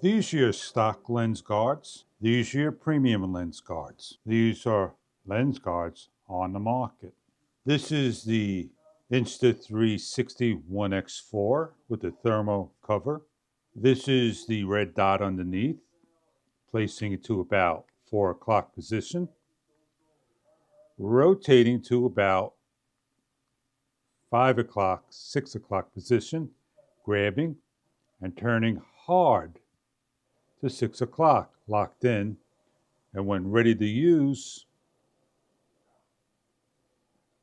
These are your stock lens guards. These are your premium lens guards. These are lens guards on the market. This is the Insta 360 1x4 with the thermal cover. This is the red dot underneath, placing it to about 4 o'clock position, rotating to about 5 o'clock, 6 o'clock position, grabbing and turning hard to 6 o'clock, locked in, and when ready to use,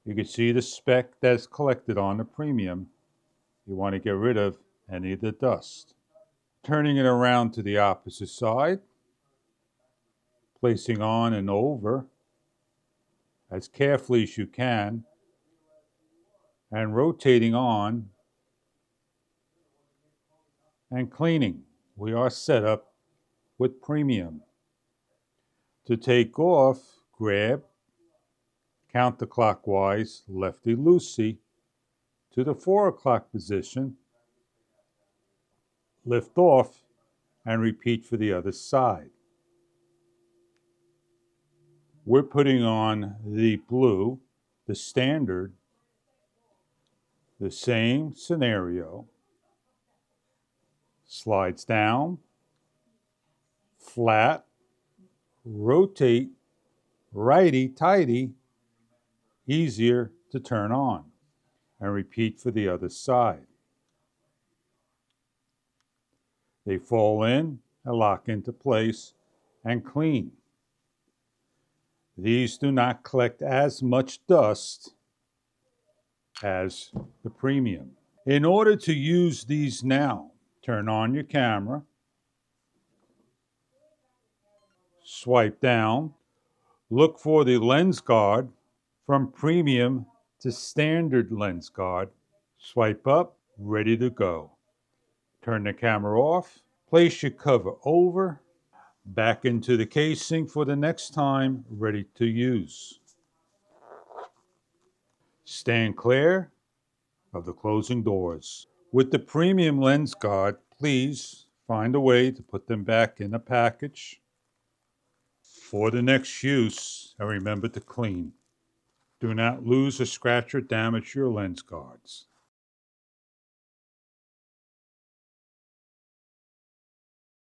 you can see the speck that's collected on the premium. You want to get rid of any of the dust. Turning it around to the opposite side, placing on and over as carefully as you can, and rotating on and cleaning. We are set up with premium. To take off, grab counterclockwise, lefty-loosey, to the 4 o'clock position, lift off, and repeat for the other side. We're putting on the blue, the standard, the same scenario, slides down, flat, rotate, righty-tighty, easier to turn on, and repeat for the other side. They fall in and lock into place and clean. These do not collect as much dust as the premium. In order to use these now, turn on your camera, swipe down, look for the lens guard from premium to standard lens guard, swipe up, ready to go. Turn the camera off, place your cover over, back into the casing for the next time, ready to use. Stand clear of the closing doors. With the premium lens guard, please find a way to put them back in a package for the next use, and remember to clean. Do not lose or scratch or damage your lens guards.